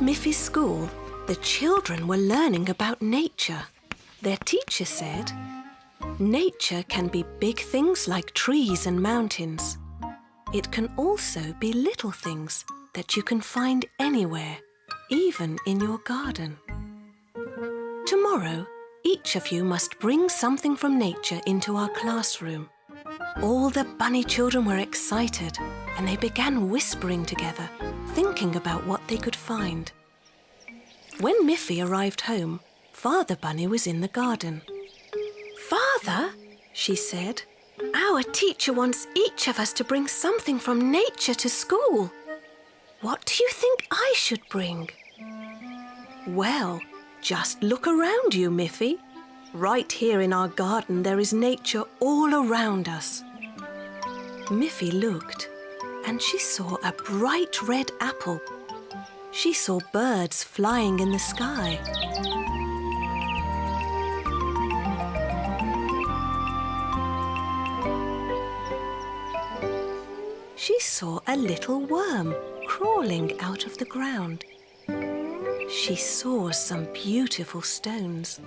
Miffy's school, the children were learning about nature. Their teacher said, "Nature can be big things like trees and mountains. It can also be little things that you can find anywhere, even in your garden. Tomorrow, each of you must bring something from nature into our classroom." All the bunny children were excited and they began whispering together, thinking about what they could find. When Miffy arrived home, Father Bunny was in the garden. "Father," she said, "our teacher wants each of us to bring something from nature to school. What do you think I should bring?" "Well, just look around you, Miffy. Right here in our garden there is nature all around us." Miffy looked and she saw a bright red apple. She saw birds flying in the sky. She saw a little worm crawling out of the ground. She saw some beautiful stones.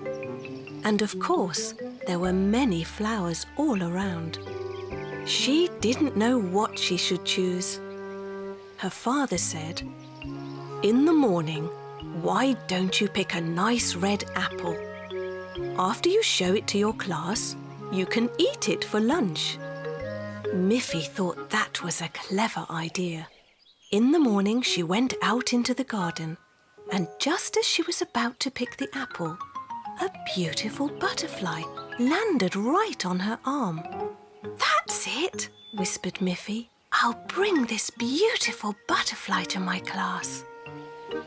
And of course, there were many flowers all around. She didn't know what she should choose. Her father said, "In the morning, why don't you pick a nice red apple? After you show it to your class, you can eat it for lunch." Miffy thought that was a clever idea. In the morning, she went out into the garden, and just as she was about to pick the apple, a beautiful butterfly landed right on her arm. "That's it," whispered Miffy. "I'll bring this beautiful butterfly to my class."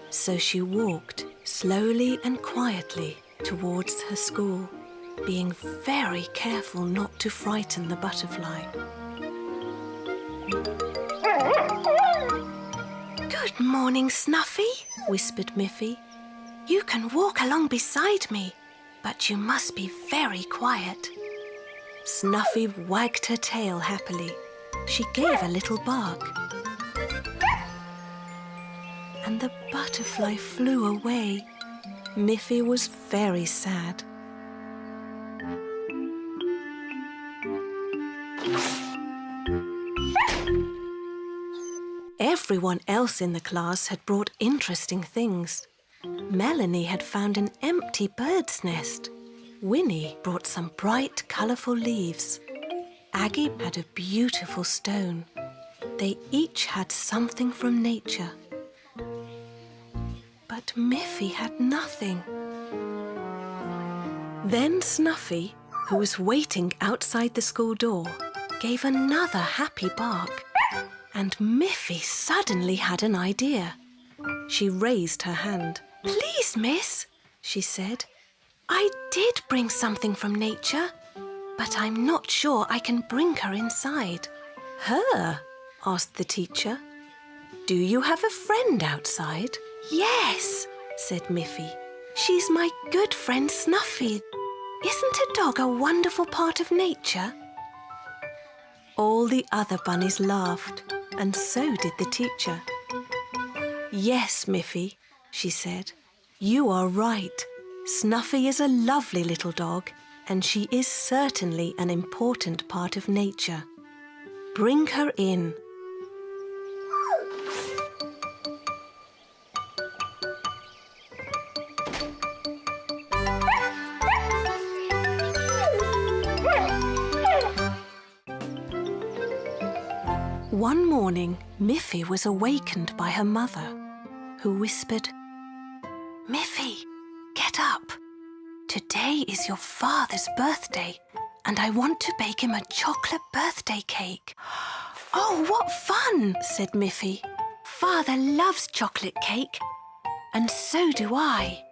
So she walked slowly and quietly towards her school, being very careful not to frighten the butterfly. "Good morning, Snuffy," whispered Miffy. "You can walk along beside me, but you must be very quiet." Snuffy wagged her tail happily. She gave a little bark. And the butterfly flew away. Miffy was very sad. Everyone else in the class had brought interesting things. Melanie had found an empty bird's nest. Winnie brought some bright, colourful leaves. Aggie had a beautiful stone. They each had something from nature. But Miffy had nothing. Then Snuffy, who was waiting outside the school door, gave another happy bark. And Miffy suddenly had an idea. She raised her hand. "Please, miss," she said, "I did bring something from nature, but I'm not sure I can bring her inside." "Her?" asked the teacher. "Do you have a friend outside?" "Yes," said Miffy. "She's my good friend Snuffy. Isn't a dog a wonderful part of nature?" All the other bunnies laughed, and so did the teacher. "Yes, Miffy," she said. "You are right. Snuffy is a lovely little dog, and she is certainly an important part of nature. Bring her in." One morning, Miffy was awakened by her mother, who whispered, "Miffy, get up. Today is your father's birthday, and I want to bake him a chocolate birthday cake." "Oh, what fun!" said Miffy. "Father loves chocolate cake, and so do I.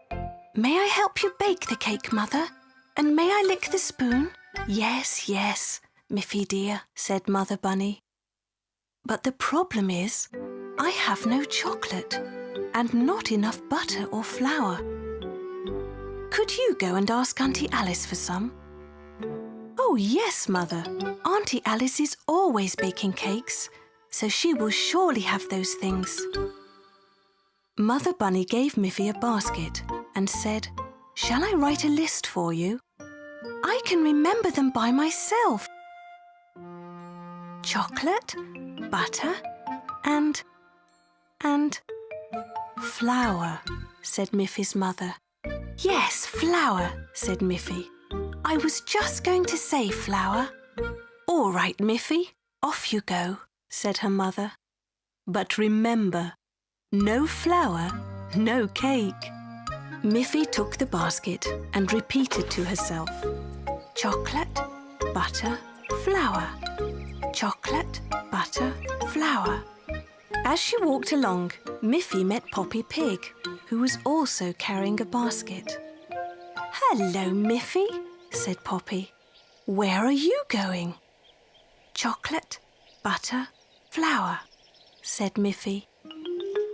May I help you bake the cake, Mother? And may I lick the spoon?" "Yes, yes, Miffy dear," said Mother Bunny. "But the problem is, I have no chocolate and not enough butter or flour. Could you go and ask Auntie Alice for some?" "Oh, yes, Mother. Auntie Alice is always baking cakes, so she will surely have those things." Mother Bunny gave Miffy a basket and said, "Shall I write a list for you? I can remember them by myself. Chocolate, butter, and flour," said Miffy's mother. "Yes, flour," said Miffy. "I was just going to say flour." "All right, Miffy, off you go," said her mother. "But remember, no flour, no cake." Miffy took the basket and repeated to herself, "Chocolate, butter, flour. Chocolate, butter, flour." As she walked along, Miffy met Poppy Pig, who was also carrying a basket. "Hello, Miffy," said Poppy. "Where are you going?" "Chocolate, butter, flour," said Miffy.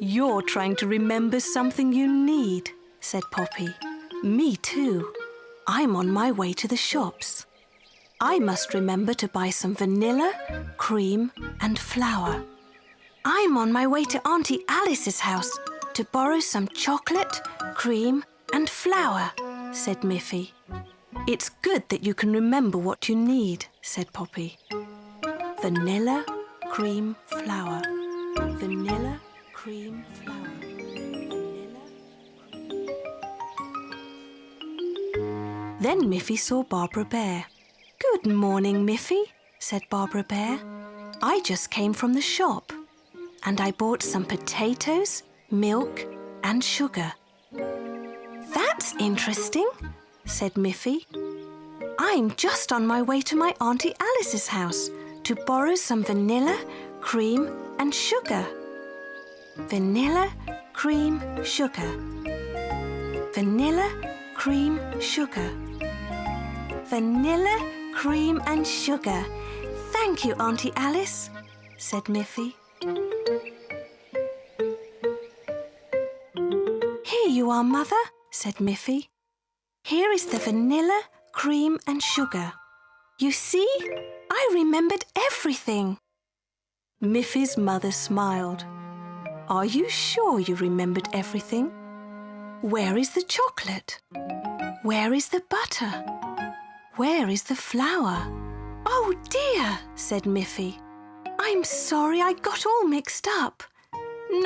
"You're trying to remember something you need," said Poppy. "Me too. I'm on my way to the shops. I must remember to buy some vanilla, cream and flour. I'm on my way to Auntie Alice's house to borrow some chocolate, cream and flour," said Miffy. "It's good that you can remember what you need," said Poppy. "Vanilla, cream, flour. Vanilla, cream, flour. Vanilla." Then Miffy saw Barbara Bear. "Good morning, Miffy," said Barbara Bear. "I just came from the shop and I bought some potatoes, milk and sugar." "That's interesting," said Miffy. "I'm just on my way to my Auntie Alice's house to borrow some vanilla, cream and sugar." Vanilla, cream, sugar. Vanilla, cream, sugar. Vanilla, cream and sugar. "Thank you, Auntie Alice," said Miffy. "Here you are, Mother," said Miffy. "Here is the vanilla, cream and sugar. You see, I remembered everything." Miffy's mother smiled. "Are you sure you remembered everything? Where is the chocolate? Where is the butter? Where is the flour?" "Oh dear," said Miffy. "I'm sorry I got all mixed up.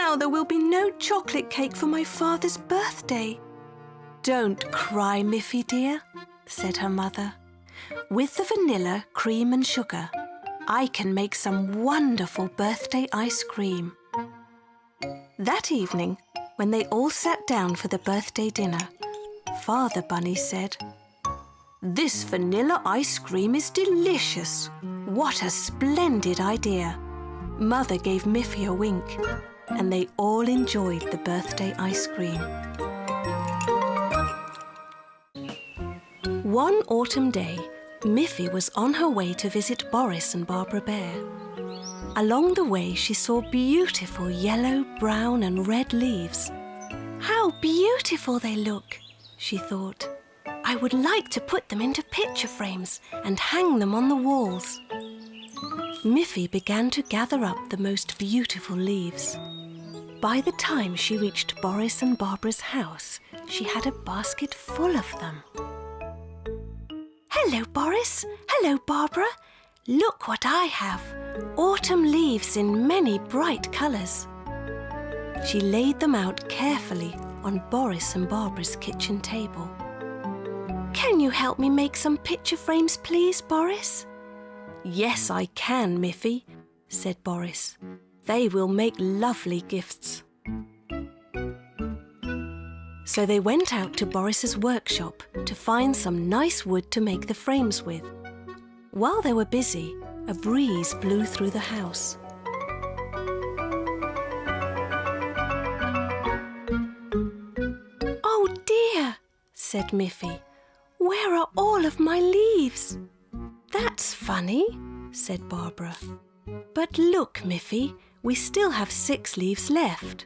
Now there will be no chocolate cake for my father's birthday." "Don't cry, Miffy dear," said her mother. "With the vanilla, cream and sugar, I can make some wonderful birthday ice cream." That evening, when they all sat down for the birthday dinner, Father Bunny said, "This vanilla ice cream is delicious. What a splendid idea." Mother gave Miffy a wink, and they all enjoyed the birthday ice cream. One autumn day, Miffy was on her way to visit Boris and Barbara Bear. Along the way, she saw beautiful yellow, brown and red leaves. "How beautiful they look," she thought. "I would like to put them into picture frames and hang them on the walls." Miffy began to gather up the most beautiful leaves. By the time she reached Boris and Barbara's house, she had a basket full of them. "Hello, Boris. Hello, Barbara. Look what I have. Autumn leaves in many bright colours." She laid them out carefully on Boris and Barbara's kitchen table. "Can you help me make some picture frames, please, Boris?" "Yes, I can, Miffy," said Boris. "They will make lovely gifts." So they went out to Boris's workshop to find some nice wood to make the frames with. While they were busy, a breeze blew through the house. "Oh dear," said Miffy. "Where are all of my leaves?" "That's funny," said Barbara. "But look, Miffy, we still have 6 leaves left.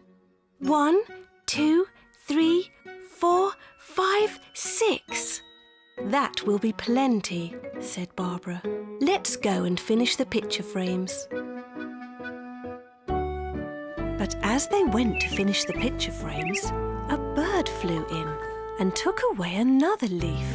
1, 2, 3, 4, 5, 6. "That will be plenty," said Barbara. "Let's go and finish the picture frames." But as they went to finish the picture frames, a bird flew in and took away another leaf.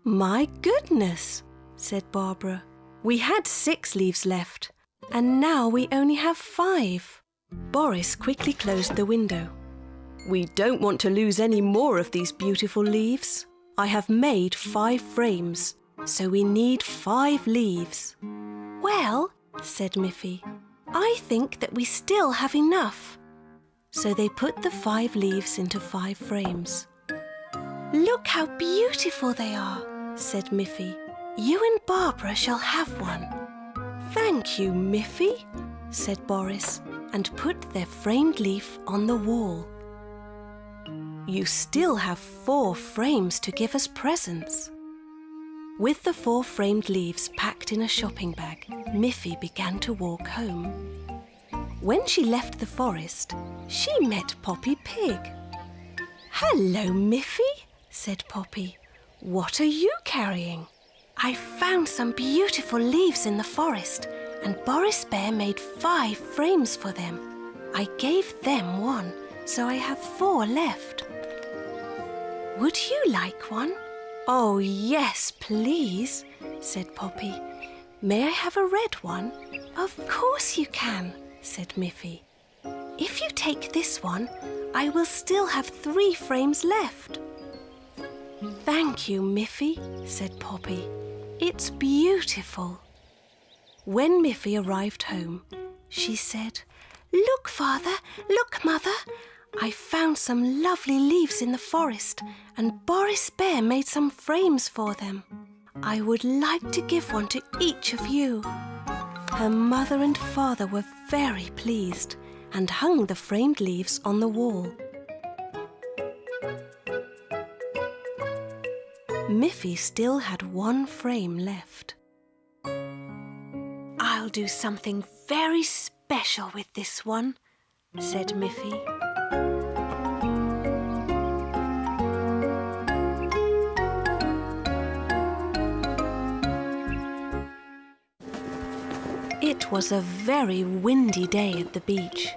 "My goodness," said Barbara. "We had 6 leaves left, and now we only have 5. Boris quickly closed the window. "We don't want to lose any more of these beautiful leaves. I have made 5 frames, so we need 5 leaves." "Well," said Miffy, "I think that we still have enough." So they put the 5 leaves into 5 frames. "Look how beautiful they are," said Miffy. "You and Barbara shall have one." "Thank you, Miffy," said Boris, and put their framed leaf on the wall. "You still have 4 frames to give as presents." With the 4 framed leaves packed in a shopping bag, Miffy began to walk home. When she left the forest, she met Poppy Pig. "Hello, Miffy," said Poppy. "What are you carrying?" "I found some beautiful leaves in the forest, and Boris Bear made 5 frames for them. I gave them 1, so I have 4 left." "Would you like one?" "Oh, yes, please," said Poppy. "May I have a red one?" "Of course you can," said Miffy. "If you take this one, I will still have 3 frames left." "Thank you, Miffy," said Poppy. "It's beautiful." When Miffy arrived home, she said, "Look, Father, look, Mother. I found some lovely leaves in the forest, and Boris Bear made some frames for them. I would like to give one to each of you." Her mother and father were very pleased and hung the framed leaves on the wall. Miffy still had 1 frame left. "I'll do something very special with this one," said Miffy. It was a very windy day at the beach.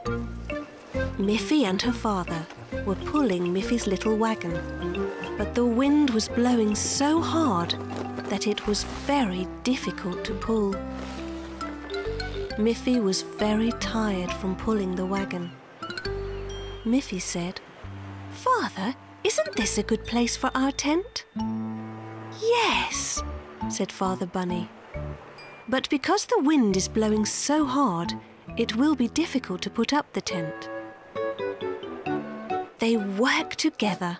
Miffy and her father were pulling Miffy's little wagon, but the wind was blowing so hard that it was very difficult to pull. Miffy was very tired from pulling the wagon. Miffy said, "Father, isn't this a good place for our tent?" "Yes," said Father Bunny. "But because the wind is blowing so hard, it will be difficult to put up the tent." They worked together,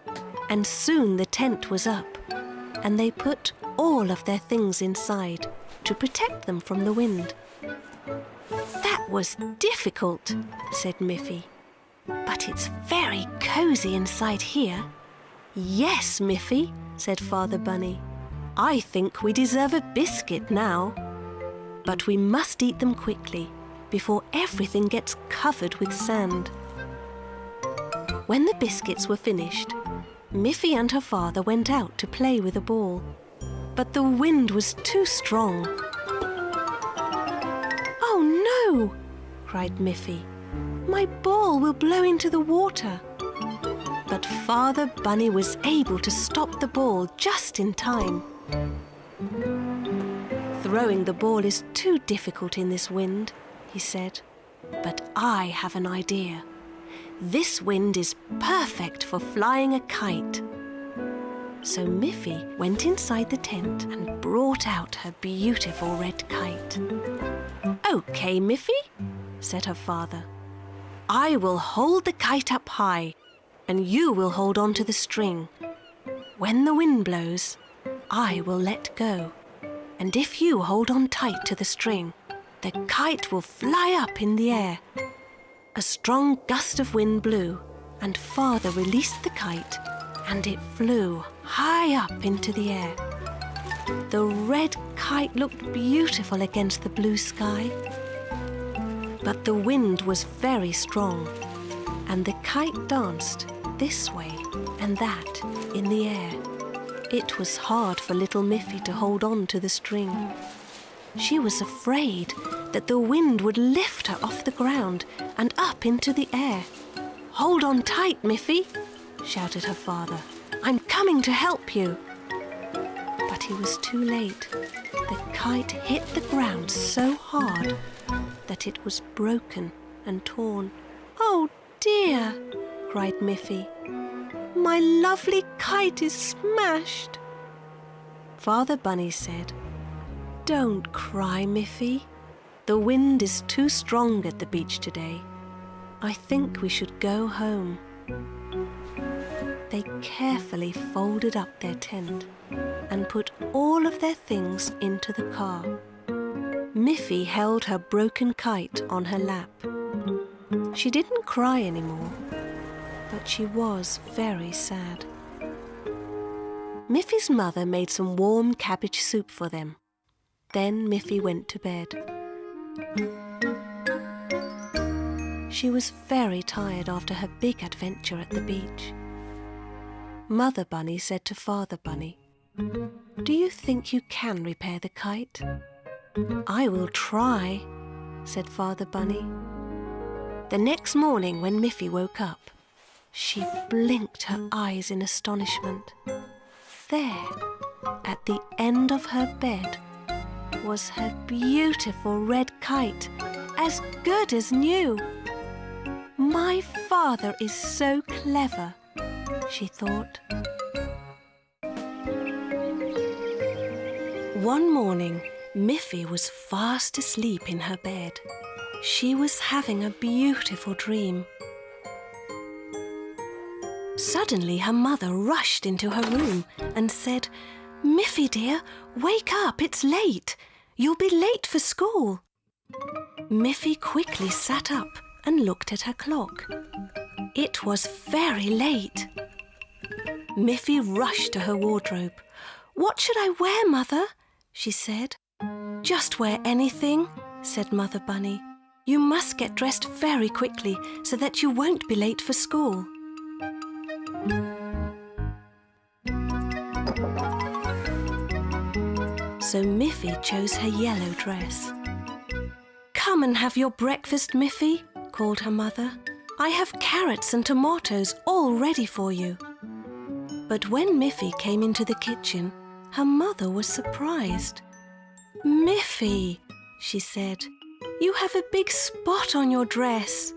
and soon the tent was up, and they put all of their things inside to protect them from the wind. "That was difficult," said Miffy. "But it's very cosy inside here." "Yes, Miffy," said Father Bunny. "I think we deserve a biscuit now. But we must eat them quickly before everything gets covered with sand." When the biscuits were finished, Miffy and her father went out to play with a ball. But the wind was too strong. "Oh no!" cried Miffy. "My ball will blow into the water." But Father Bunny was able to stop the ball just in time. "Throwing the ball is too difficult in this wind," he said. "But I have an idea. This wind is perfect for flying a kite." So Miffy went inside the tent and brought out her beautiful red kite. "Okay, Miffy," said her father. "I will hold the kite up high, and you will hold on to the string. When the wind blows, I will let go. And if you hold on tight to the string, the kite will fly up in the air." A strong gust of wind blew, and Father released the kite, and it flew high up into the air. The red kite looked beautiful against the blue sky. But the wind was very strong, and the kite danced this way and that in the air. It was hard for little Miffy to hold on to the string. She was afraid that the wind would lift her off the ground and up into the air. "Hold on tight, Miffy," shouted her father. "I'm coming to help you." But he was too late. The kite hit the ground so hard that it was broken and torn. "Oh dear," cried Miffy. "My lovely kite is smashed." Father Bunny said, "Don't cry, Miffy. The wind is too strong at the beach today. I think we should go home." They carefully folded up their tent and put all of their things into the car. Miffy held her broken kite on her lap. She didn't cry anymore, but she was very sad. Miffy's mother made some warm cabbage soup for them. Then Miffy went to bed. She was very tired after her big adventure at the beach. Mother Bunny said to Father Bunny, "Do you think you can repair the kite?" "I will try," said Father Bunny. The next morning when Miffy woke up, she blinked her eyes in astonishment. There, at the end of her bed, was her beautiful red kite, as good as new. "My father is so clever," she thought. One morning, Miffy was fast asleep in her bed. She was having a beautiful dream. Suddenly, her mother rushed into her room and said, "Miffy dear, wake up, it's late. You'll be late for school." Miffy quickly sat up and looked at her clock. It was very late. Miffy rushed to her wardrobe. "What should I wear, Mother?" she said. "Just wear anything," said Mother Bunny. "You must get dressed very quickly so that you won't be late for school." So Miffy chose her yellow dress. "Come and have your breakfast, Miffy," called her mother. "I have carrots and tomatoes all ready for you." But when Miffy came into the kitchen, her mother was surprised. "Miffy," she said, "you have a big spot on your dress."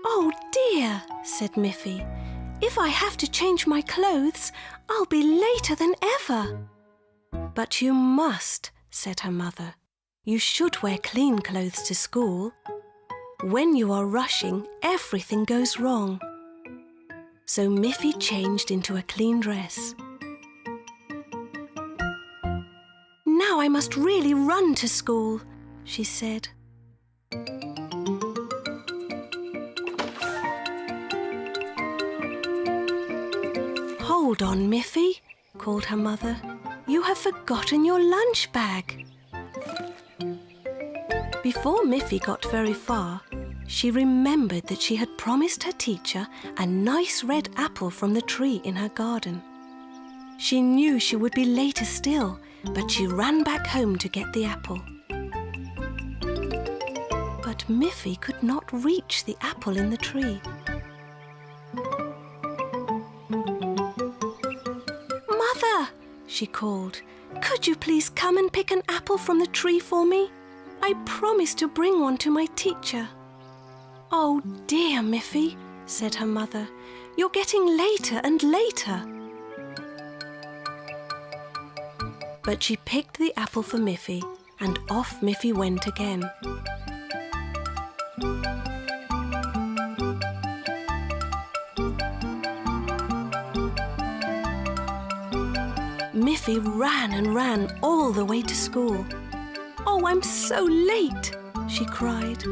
"Oh dear," said Miffy. "If I have to change my clothes, I'll be later than ever." "But you must," said her mother. "You should wear clean clothes to school. When you are rushing, everything goes wrong." So Miffy changed into a clean dress. "Now I must really run to school," she said. "Hold on, Miffy," called her mother. "You have forgotten your lunch bag." Before Miffy got very far, she remembered that she had promised her teacher a nice red apple from the tree in her garden. She knew she would be later still, but she ran back home to get the apple. But Miffy could not reach the apple in the tree. "Mother," she called, "could you please come and pick an apple from the tree for me? I promised to bring one to my teacher." "Oh dear, Miffy," said her mother, "you're getting later and later." But she picked the apple for Miffy, and off Miffy went again. Miffy ran and ran all the way to school. "Oh, I'm so late," she cried.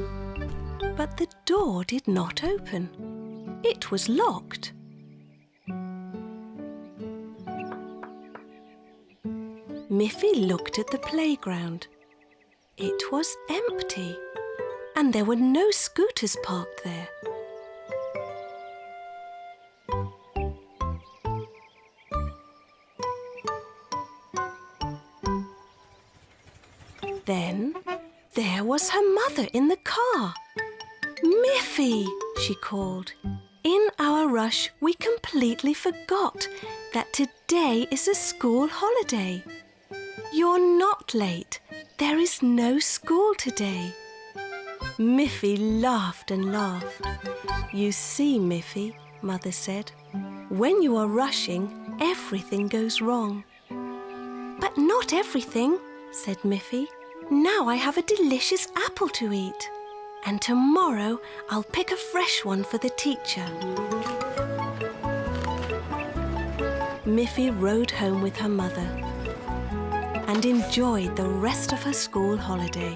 But the door did not open. It was locked. Miffy looked at the playground. It was empty, and there were no scooters parked there. Then there was her mother in the car. "Miffy," she called. "In our rush, we completely forgot that today is a school holiday. You're not late. There is no school today." Miffy laughed and laughed. "You see, Miffy," Mother said, "when you are rushing, everything goes wrong." "But not everything," said Miffy. "Now I have a delicious apple to eat. And tomorrow I'll pick a fresh one for the teacher." Miffy rode home with her mother and enjoyed the rest of her school holiday.